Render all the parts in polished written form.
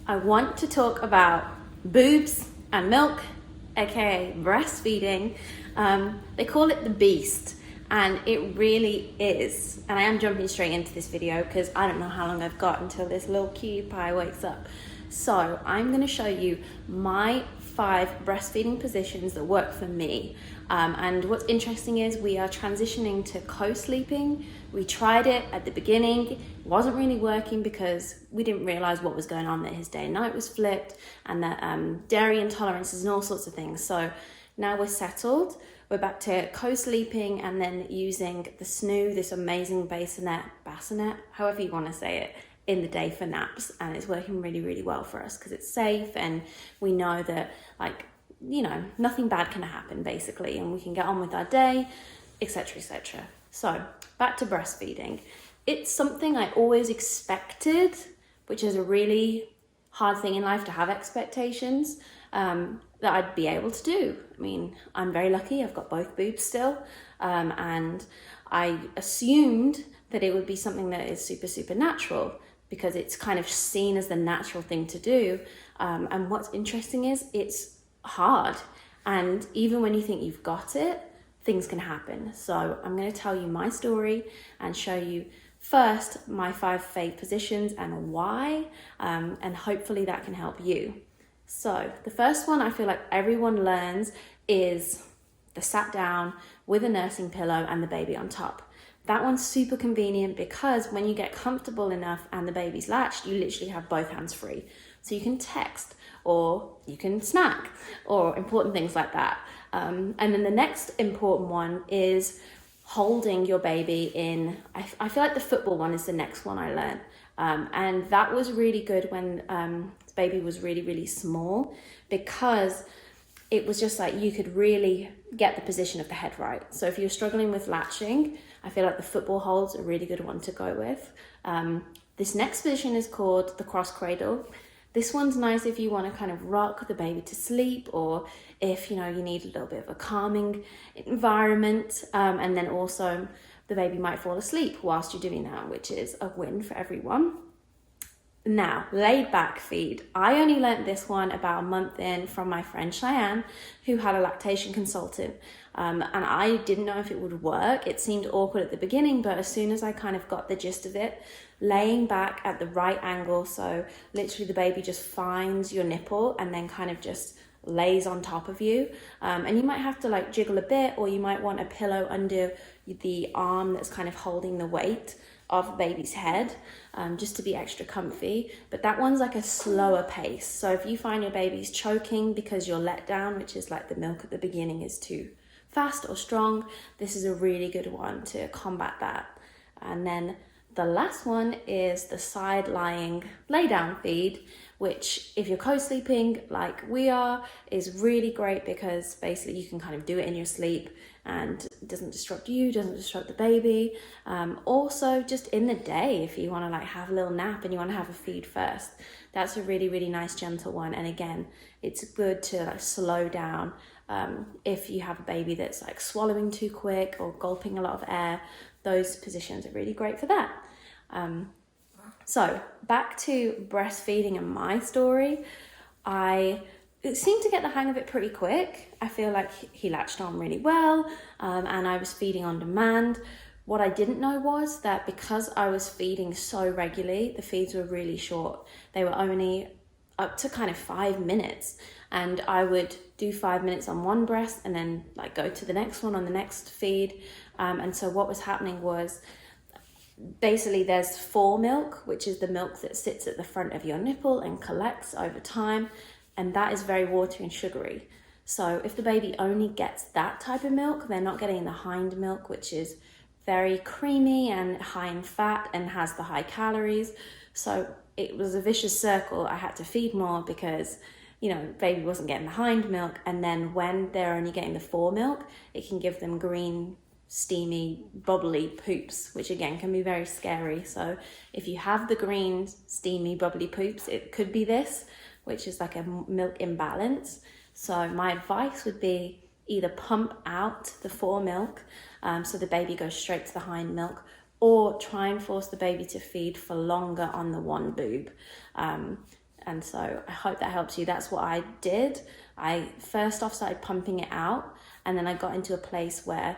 I want to talk about boobs and milk, aka breastfeeding. They call it the beast, and it really is. And I am jumping straight into this video because I don't know how long I've got until this little cutie pie wakes up. So I'm going to show you my 5 breastfeeding positions that work for me. And what's interesting is we are transitioning to co-sleeping. We tried it at the beginning, it wasn't really working because we didn't realize what was going on, that his day and night was flipped and that dairy intolerances and all sorts of things. So now we're settled, we're back to co-sleeping and then using the snoo, this amazing bassinet, however you want to say it, in the day for naps, and it's working really, really well for us because it's safe and we know that, like, you know, nothing bad can happen basically, and we can get on with our day, etc, etc. So back to breastfeeding. It's something I always expected, which is a really hard thing in life, to have expectations that I'd be able to do. I mean, I'm very lucky, I've got both boobs still, and I assumed that it would be something that is super, super natural because it's kind of seen as the natural thing to do. And what's interesting is it's hard. And even when you think you've got it, things can happen. So I'm going to tell you my story and show you first my 5 fave positions and why, and hopefully that can help you. So the first one I feel like everyone learns is the sat down with a nursing pillow and the baby on top. That one's super convenient because when you get comfortable enough and the baby's latched, you literally have both hands free. So you can text or you can snack or important things like that. And then the next important one is holding your baby in, I feel like the football one is the next one I learned. And that was really good when the baby was really, really small, because it was just like you could really get the position of the head right. So if you're struggling with latching, I feel like the football hold's a really good one to go with. This next position is called the cross cradle. This one's nice if you want to kind of rock the baby to sleep, or if you know you need a little bit of a calming environment, and then also the baby might fall asleep whilst you're doing that, which is a win for everyone. Now, laid back feed. I only learnt this one about a month in from my friend Cheyenne, who had a lactation consultant. And I didn't know if it would work. It seemed awkward at the beginning, but as soon as I kind of got the gist of it, laying back at the right angle, so literally the baby just finds your nipple and then kind of just lays on top of you. And you might have to like jiggle a bit, or you might want a pillow under the arm that's kind of holding the weight of baby's head, just to be extra comfy. But that one's like a slower pace. So if you find your baby's choking because you're let down, which is like the milk at the beginning is too fast or strong, this is a really good one to combat that. And then the last one is the side lying lay down feed, which if you're co-sleeping like we are, is really great because basically you can kind of do it in your sleep and it doesn't disrupt you, doesn't disrupt the baby. Also just in the day, if you want to like have a little nap and you want to have a feed first, that's a really, really nice gentle one. And again, it's good to like slow down if you have a baby that's like swallowing too quick or gulping a lot of air. Those positions are really great for that. So back to breastfeeding and my story. I seemed to get the hang of it pretty quick. I feel like he latched on really well, and I was feeding on demand. What I didn't know was that because I was feeding so regularly, the feeds were really short. They were only up to kind of 5 minutes, and I would do 5 minutes on one breast and then like go to the next one on the next feed. And so what was happening was, basically there's fore milk, which is the milk that sits at the front of your nipple and collects over time, and that is very watery and sugary. So if the baby only gets that type of milk, they're not getting the hind milk, which is very creamy and high in fat and has the high calories. So it was a vicious circle. I had to feed more because, you know, baby wasn't getting the hind milk, and then when they're only getting the fore milk, it can give them green, steamy, bubbly poops, which again can be very scary. So if you have the green, steamy, bubbly poops, it could be this, which is like a milk imbalance. So my advice would be either pump out the fore milk, so the baby goes straight to the hind milk, or try and force the baby to feed for longer on the one boob. And so I hope that helps you. That's what I did. I first off started pumping it out, and then I got into a place where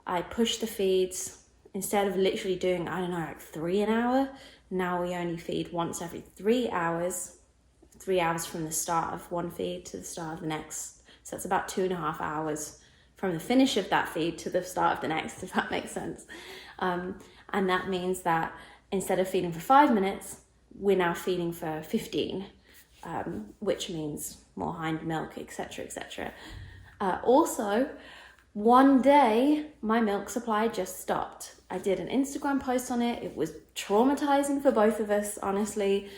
I pushed the feeds. Instead of literally doing, I don't know, like 3 an hour, now we only feed once every 3 hours, 3 hours from the start of one feed to the start of the next. So that's about 2.5 hours from the finish of that feed to the start of the next, if that makes sense. And that means that instead of feeding for 5 minutes, we're now feeding for 15, which means more hind milk, etc., etc. Also, one day my milk supply just stopped. I did an Instagram post on it. It was traumatizing for both of us, honestly.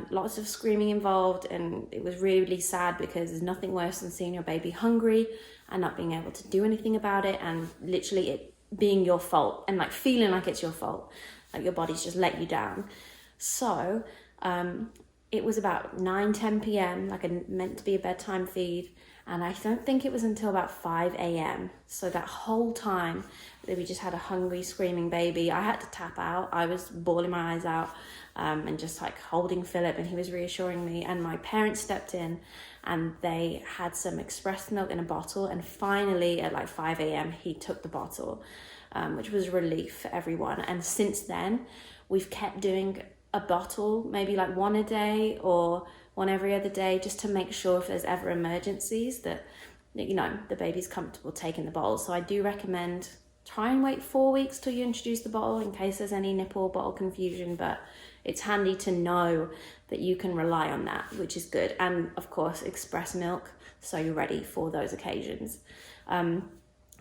Lots of screaming involved, and it was really sad because there's nothing worse than seeing your baby hungry and not being able to do anything about it, and literally it being your fault and like feeling like it's your fault, like your body's just let you down. So it was about 9-10 p.m, like a meant to be a bedtime feed, and I don't think it was until about 5 a.m. So that whole time that we just had a hungry, screaming baby, I had to tap out. I was bawling my eyes out and just like holding Philip, and he was reassuring me, and my parents stepped in and they had some express milk in a bottle, and finally at like 5 a.m. he took the bottle, which was a relief for everyone. And since then we've kept doing a bottle, maybe like one a day or one every other day, just to make sure if there's ever emergencies that, you know, the baby's comfortable taking the bottle. So I do recommend try and wait 4 weeks till you introduce the bottle in case there's any nipple bottle confusion, but it's handy to know that you can rely on that, which is good. And of course express milk, so you're ready for those occasions.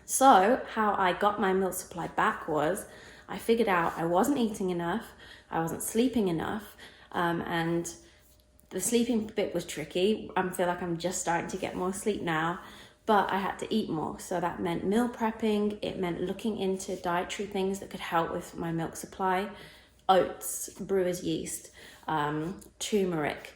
So how I got my milk supply back was I figured out I wasn't eating enough, I wasn't sleeping enough, and the sleeping bit was tricky. I feel like I'm just starting to get more sleep now, but I had to eat more. So that meant meal prepping. It meant looking into dietary things that could help with my milk supply. Oats, brewer's yeast, turmeric,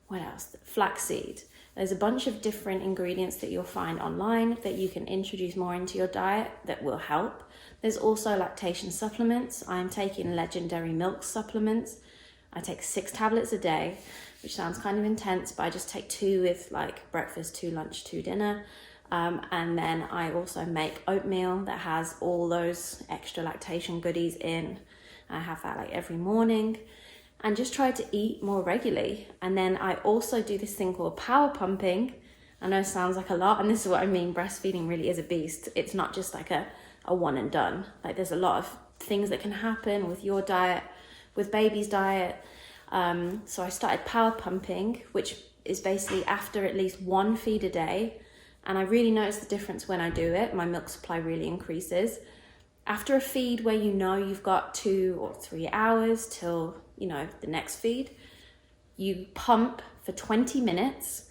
what else? Flaxseed. There's a bunch of different ingredients that you'll find online that you can introduce more into your diet that will help. There's also lactation supplements. I'm taking Legendary Milk supplements. I take 6 tablets a day, which sounds kind of intense, but I just take 2 with like breakfast, 2 lunch, 2 dinner. And then I also make oatmeal that has all those extra lactation goodies in. I have that like every morning, and just try to eat more regularly. And then I also do this thing called power pumping. I know it sounds like a lot, and this is what I mean. Breastfeeding really is a beast. It's not just like a one and done. Like there's a lot of things that can happen with your diet, with baby's diet. So I started power pumping, which is basically after at least 1 feed a day. And I really notice the difference when I do it. My milk supply really increases. After a feed where you know you've got 2 or 3 hours till, you know, the next feed, you pump for 20 minutes,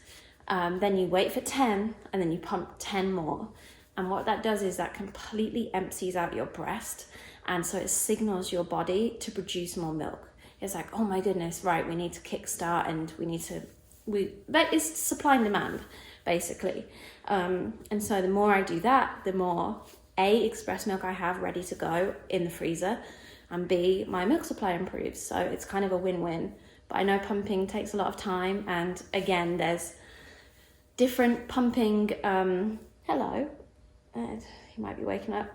then you wait for 10, and then you pump 10 more. And what that does is that completely empties out your breast, and so it signals your body to produce more milk. It's like, oh my goodness, right, we need to kickstart, and that is supply and demand, basically. And so the more I do that, the more A, express milk I have ready to go in the freezer, and B, my milk supply improves. So it's kind of a win-win. But I know pumping takes a lot of time, and again, there's different pumping, hello, he might be waking up,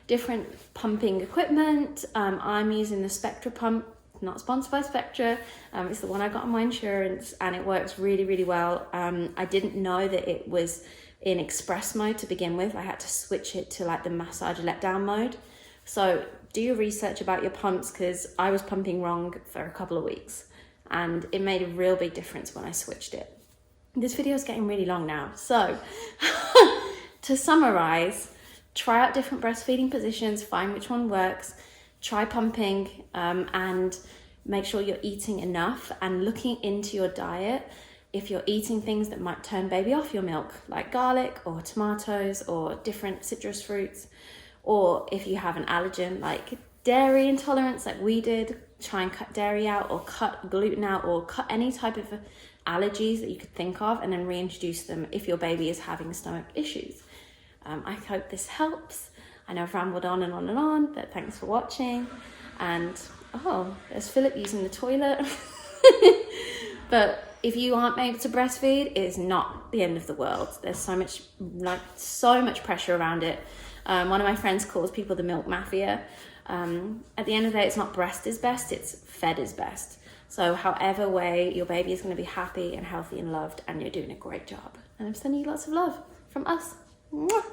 different pumping equipment. I'm using the Spectra pump, not sponsored by Spectra. It's the one I got on my insurance, and it works really, really well. I didn't know that it was in express mode to begin with. I had to switch it to like the massage letdown mode. So do your research about your pumps, because I was pumping wrong for a couple of weeks, and it made a real big difference when I switched it. This video is getting really long now. So to summarize, try out different breastfeeding positions, find which one works, try pumping, and make sure you're eating enough, and looking into your diet. If you're eating things that might turn baby off your milk, like garlic or tomatoes or different citrus fruits, or if you have an allergen like dairy intolerance like we did, try and cut dairy out, or cut gluten out, or cut any type of allergies that you could think of, and then reintroduce them if your baby is having stomach issues. I hope this helps. I know I've rambled on and on and on, but thanks for watching. And oh, there's Philip using the toilet. But if you aren't able to breastfeed, it is not the end of the world. There's so much pressure around it. One of my friends calls people the milk mafia. At the end of the day, it's not breast is best, it's fed is best. So however way, your baby is going to be happy and healthy and loved, and you're doing a great job. And I'm sending you lots of love from us. Mwah.